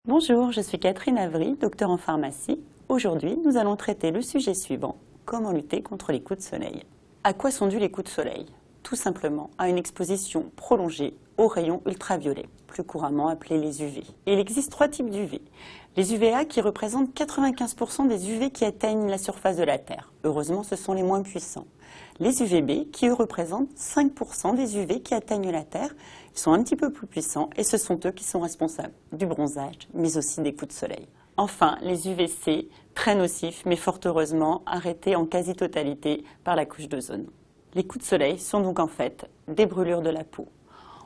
Bonjour, je suis Catherine Avry, docteure en pharmacie. Aujourd'hui, nous allons traiter le sujet suivant, comment lutter contre les coups de soleil. À quoi sont dus les coups de soleil? Tout simplement à une exposition prolongée aux rayons ultraviolets, plus couramment appelés les UV. Il existe trois types d'UV. Les UVA qui représentent 95% des UV qui atteignent la surface de la Terre. Heureusement, ce sont les moins puissants. Les UVB qui, eux, représentent 5% des UV qui atteignent la Terre. Ils sont un petit peu plus puissants et ce sont eux qui sont responsables du bronzage, mais aussi des coups de soleil. Enfin, les UVC, très nocifs, mais fort heureusement arrêtés en quasi-totalité par la couche d'ozone. Les coups de soleil sont donc en fait des brûlures de la peau.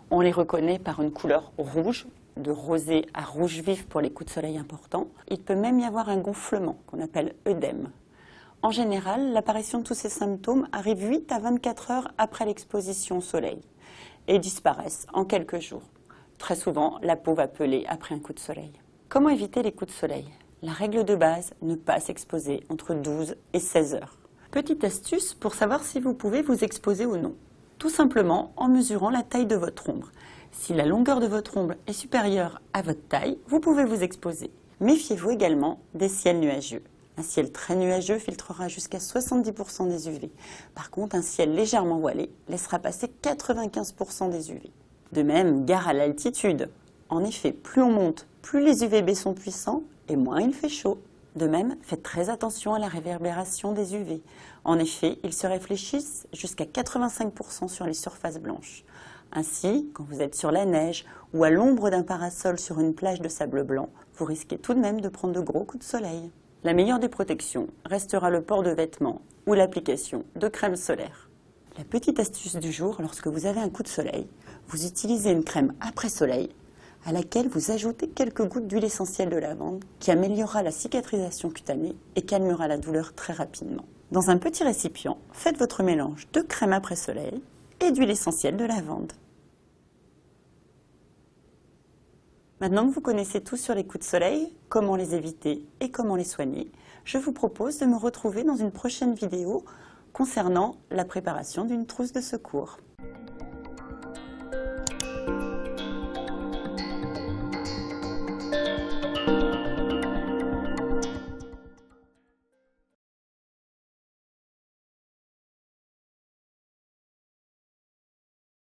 On les reconnaît par une couleur rouge, de rosé à rouge vif pour les coups de soleil importants. Il peut même y avoir un gonflement qu'on appelle œdème. En général, l'apparition de tous ces symptômes arrive 8 à 24 heures après l'exposition au soleil et disparaissent en quelques jours. Très souvent, la peau va peler après un coup de soleil. Comment éviter les coups de soleil? La règle de base, ne pas s'exposer entre 12 et 16 heures. Petite astuce pour savoir si vous pouvez vous exposer ou non. Tout simplement en mesurant la taille de votre ombre. Si la longueur de votre ombre est supérieure à votre taille, vous pouvez vous exposer. Méfiez-vous également des ciels nuageux. Un ciel très nuageux filtrera jusqu'à 70% des UV. Par contre, un ciel légèrement voilé laissera passer 95% des UV. De même, gare à l'altitude. En effet, plus on monte, plus les UVB sont puissants et moins il fait chaud. De même, faites très attention à la réverbération des UV. En effet, ils se réfléchissent jusqu'à 85% sur les surfaces blanches. Ainsi, quand vous êtes sur la neige ou à l'ombre d'un parasol sur une plage de sable blanc, vous risquez tout de même de prendre de gros coups de soleil. La meilleure des protections restera le port de vêtements ou l'application de crème solaire. La petite astuce du jour, lorsque vous avez un coup de soleil, vous utilisez une crème après soleil à laquelle vous ajoutez quelques gouttes d'huile essentielle de lavande qui améliorera la cicatrisation cutanée et calmera la douleur très rapidement. Dans un petit récipient, faites votre mélange de crème après soleil et d'huile essentielle de lavande. Maintenant que vous connaissez tout sur les coups de soleil, comment les éviter et comment les soigner, je vous propose de me retrouver dans une prochaine vidéo concernant la préparation d'une trousse de secours.